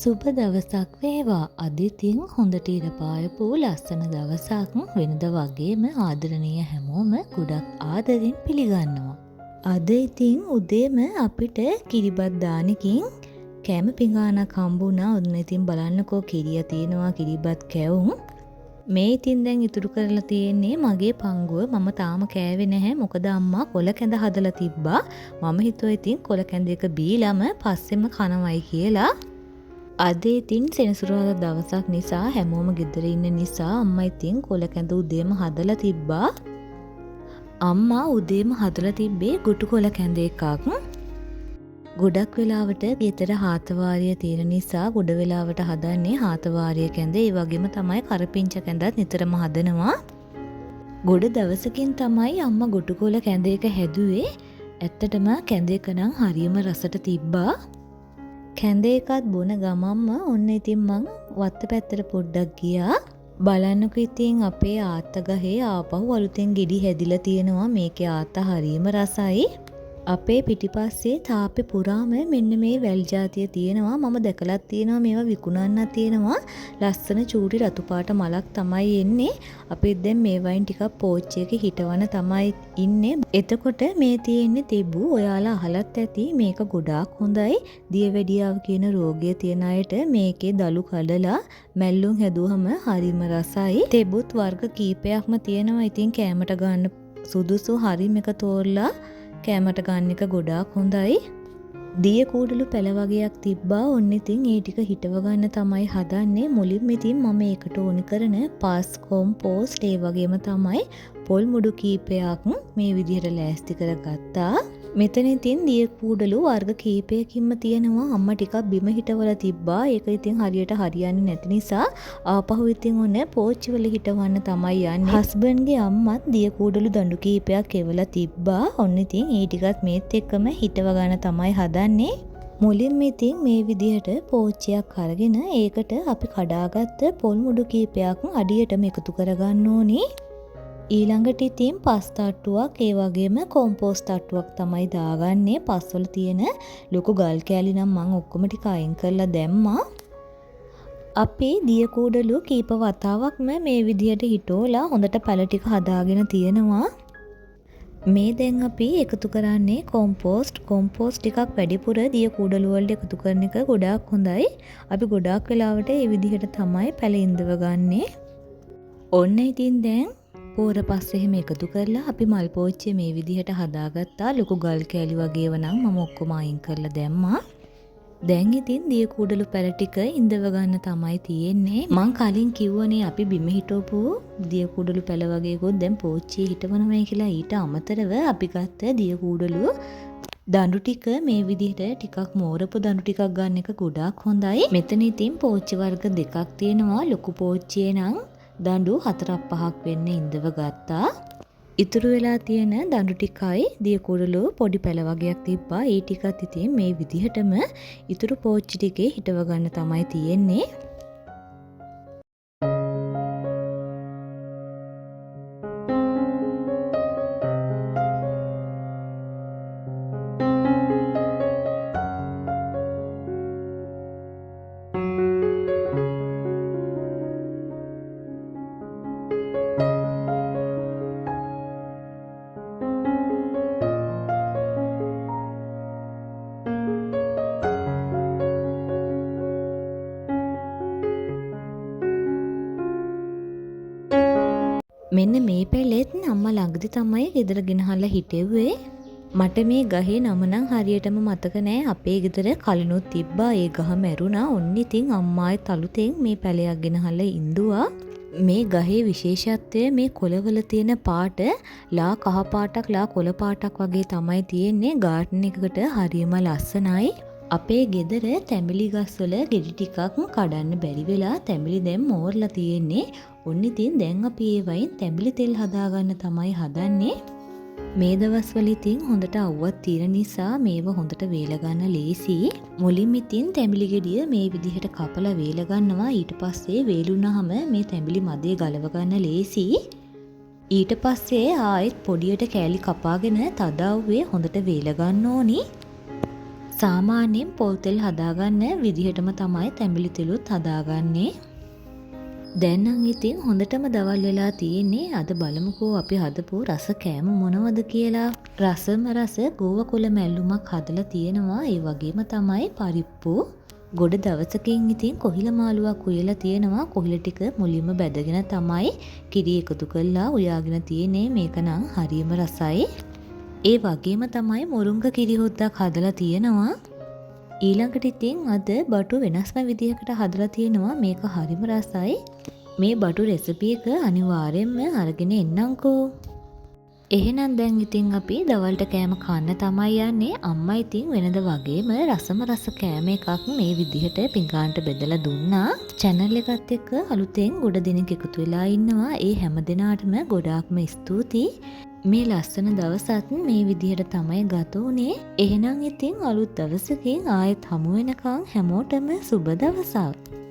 සුබ දවසක් වේවා. අද ඉතින් හොඳට ඉර පායපු ලස්සන දවසක් වෙනද වගේම ආදරණීය හැමෝම ගොඩක් ආදරෙන් පිළිගන්නවා. අද ඉතින් උදේම අපිට කිරිබත් දානකින් කෑම පිඟානක් හම්බුණා. ඔන්න ඉතින් බලන්නකෝ කිරිය තියෙනවා කිරිබත් කැවුම්. මේ ඉතින් දැන් ඉතුරු කරලා තියෙන්නේ මගේ පංගුව. මම තාම කෑවේ නැහැ. මොකද අම්මා කොල කැඳ හදලා තිබ්බා. මම හිතුවා ඉතින් කොල කැඳ එක බීලම පස්සෙම කනවයි කියලා. අද ඉතින් සෙනසුරාදා දවසක් නිසා හැමෝම ගෙදර ඉන්න නිසා අම්මා ඉතින් කොල කැඳ උදේම හදලා තිබ්බා. අම්මා උදේම හදලා තිබ්බේ ගුටු කොල කැඳ එකක්. ගොඩක් වෙලාවට ගෙදර හාතවාරිය තියෙන නිසා ගොඩ වෙලාවට හදන්නේ හාතවාරිය කැඳ. ඒ වගේම තමයි කරපිංච කැඳත් නිතරම හදනවා. ගොඩ දවසකින් තමයි අම්මා ගුටු කොල කැඳ එක හැදුවේ. ඇත්තටම කැඳ එක නම් හරියම රසට තිබ්බා. කැඳ එකත් බොන ගමම්ම ඔන්න ඉතින් මං වත්ත පැත්තට පොඩ්ඩක් ගියා. බලන්නකො ඉතින් අපේ ආත්ත ගහේ ආපහු අලුතෙන් ගෙඩි හැදිලා තියෙනවා. මේකේ ආත්ත හරියම රසයි. අපේ පිටිපස්සේ තාප්පේ පුරාම මෙන්න මේ වැල් జాතිය තියෙනවා. මම දැකලත් තියෙනවා මේවා විකුණන්නත් තියෙනවා. ලස්සන චූටි රතු පාට මලක් තමයි එන්නේ. අපිත් දැන් මේ වයින් ටිකක් පෝච්චියක හිටවන තමයි ඉන්නේ. එතකොට මේ තියෙන්නේ තිබ්බු. ඔයාලා අහලත් ඇති මේක ගොඩාක් හොඳයි. දියවැඩියාව කියන රෝගය තියෙන අයට මේකේ දලු කඩලා මැල්ලුම් හැදුවම හරිම රසයි. තෙබුත් වර්ග කීපයක්ම තියෙනවා. ඉතින් කෑමට ගන්න සුදුසු හරිම එක තෝරලා කෑමට ගන්න එක ගොඩාක් හොඳයි. දිය කූඩලු පැල වගේක් තිබ්බා. ඔන්න ඉතින් ඒ ටික හිටව ගන්න තමයි හදන්නේ. මුලින්ම ඉතින් මම ඒකට ඕනි කරන පාස් කොම්පෝස්ට් ඒ වගේම තමයි පොල් මුඩු කීපයක් මේ විදිහට ලෑස්ති කරගත්තා. මෙතන ඉතින් දිය කූඩලු වර්ග කීපයකින්ම තියෙනවා. අම්මා ටිකක් බිම හිටවලා තිබ්බා. ඒක ඉතින් හරියට හරියන්නේ නැති නිසා ආපහු ඉතින් ඔන්න පෝච්චි වල හිටවන්න තමයි යන්නේ. හස්බන්ඩ්ගේ අම්මත් දිය කූඩලු දඬු කීපයක් එවලා තිබ්බා. ඔන්න ඉතින් ඒ ටිකත් මේත් එක්කම හිටව ගන්න තමයි හදන්නේ. මුලින්ම ඉතින් මේ විදිහට පෝච්චියක් අරගෙන ඒකට අපි කඩාගත්ත පොල් මුඩු කීපයක් අඩියටම එකතු කරගන්න ඕනේ. ඊළඟට ඉතින් පස් තට්ටුවක් ඒ වගේම කොම්පෝස්ට් තට්ටුවක් තමයි දාගන්නේ. පස්වල තියෙන ලොකු ගල් කෑලි නම් මම ඔක්කොම ටික අයින් කරලා දැම්මා. අපි දිය කූඩලු කීප වතාවක්ම මේ විදිහට හිටෝලා හොඳට පැල ටික හදාගෙන තියෙනවා. මේ දැන් අපි එකතු කරන්නේ කොම්පෝස්ට්. කොම්පෝස්ට් ටිකක් වැඩිපුර දිය කූඩලු වලට එකතු කරන එක ගොඩාක් හොඳයි. අපි ගොඩාක් වෙලාවට මේ විදිහට තමයි පැල ඉඳව ගන්නේ. ඔන්න ඉතින් දැන් පෝර පස්සේ එහෙම එකතු කරලා අපි මල් පෝච්චිය මේ විදිහට හදාගත්තා. ලොකු ගල් කෑලි වගේව නම් මම ඔක්කොම අයින් කරලා දැම්මා. දැන් ඉතින් දිය කූඩලු පැල ටික ඉඳව ගන්න තමයි තියෙන්නේ. මං කලින් කිව්වනේ අපි බිම හිටවපු දිය කූඩලු පැල වගේකොත් දැන් පෝච්චියේ හිටවනවා කියලා. ඊට අමතරව අපි ගත්ත දිය කූඩලු දඬු ටික මේ විදිහට ටිකක් මෝරපු දඬු ටිකක් ගන්න එක ගොඩාක් හොඳයි. මෙතන ඉතින් පෝච්චි වර්ග දෙකක් තියෙනවා. ලොකු පෝච්චියේ නම් දඬු 4-5ක් වෙන්න ඉඳව ගත්තා. ඉතුරු වෙලා තියෙන දඬු ටිකයි දිය කුඩලු පොඩි පැල වගේක් තිබ්බා. ඒ ටිකත් ඉතින් මේ විදිහටම ඉතුරු පෝච්චි ටිකේ හිටව ගන්න තමයි තියෙන්නේ. මෙන්න මේ පැලෙත් අම්මා ළඟදි තමයි ගෙදර ගෙනහල්ලා හිටෙව්වේ. මට මේ ගහේ නම නම් හරියටම මතක නෑ. අපේ ගෙදර කලිනුත් තිබ්බා. ඒ ගහ මැරුණා. ඔන්න ඉතින් අම්මායි තලුතෙන් මේ පැලයක් ගෙනහල්ලා ඉඳුවා. මේ ගහේ විශේෂත්වය මේ කොළවල තියෙන පාට ලා කහ පාටක් ලා කොළ පාටක් වගේ තමයි තියෙන්නේ. ගාඩන් එකකට හරියම ලස්සනයි. අපේ ගෙදර තැඹිලි ගස්වල ගෙඩි ටිකක් කඩන්න බැරි වෙලා තැඹිලි දැන් මෝරලා තියෙන්නේ. ඔන්න ඉතින් දැන් අපි ඒ වයින් තැඹිලි තෙල් හදාගන්න තමයි හදන්නේ. මේ දවස්වල ඉතින් හොඳට අවුවක් තියෙන නිසා මේව හොඳට වේල ගන්න ලේසි. මුලින්ම ඉතින් තැඹිලි ගෙඩිය මේ විදිහට කපලා වේල ගන්නවා. ඊට පස්සේ වේලුනහම මේ තැඹිලි මදේ ගලව ගන්න ලේසි. ඊට පස්සේ ආයෙත් පොඩියට කෑලි කපාගෙන තද අවුවේ හොඳට වේල ගන්න ඕනි. සාමාන්‍යයෙන් පොල් තෙල් හදාගන්න විදිහටම තමයි තැඹිලි තෙලුත් හදාගන්නේ. දැන් නම් ඉතින් හොඳටම දවල් වෙලා තියෙන්නේ. අද බලමුකෝ අපි හදපු රස කෑම මොනවද කියලා. රසම රස ගෝව කොළ මැල්ලුමක් හදලා තියෙනවා. ඒ වගේම තමයි පරිප්පු. ගොඩ දවසකින් ඉතින් කොහිල මාළුවක් උයලා තියෙනවා. කොහිල ටික මුලින්ම බැදගෙන තමයි කිරි එකතු කරලා උයාගෙන තියෙන්නේ. මේක නම් හරියම රසයි. ඒ වගේම තමයි මොරුංග කිරි හොද්දක් හදලා තියෙනවා. ඊළඟට ඉතින් අද බටු වෙනස්ම විදිහකට හදලා තියෙනවා. මේක හරිම රසයි. මේ බටු රෙසිපි එක අනිවාර්යෙන්ම අරගෙන එන්නම්කෝ. එහෙනම් දැන් ඉතින් අපි දවල්ට කෑම කන්න තමයි යන්නේ. අම්මා ඉතින් වෙනද වගේම රසම රස කෑම එකක් මේ විදිහට පිඟානට බෙදලා දුන්නා. channel එකත් එක්ක අලුතෙන් ගොඩ දෙනෙක් එකතු වෙලා ඉන්නවා. ඒ හැම දිනාටම ගොඩාක්ම ස්තුතියි. මේ ලස්සන දවසත් මේ විදිහට තමයි ගත වුනේ. එහෙනම් ඉතින් අලුත් දවසකින් ආයෙත් හමු වෙනකන් හැමෝටම සුබ දවසක්.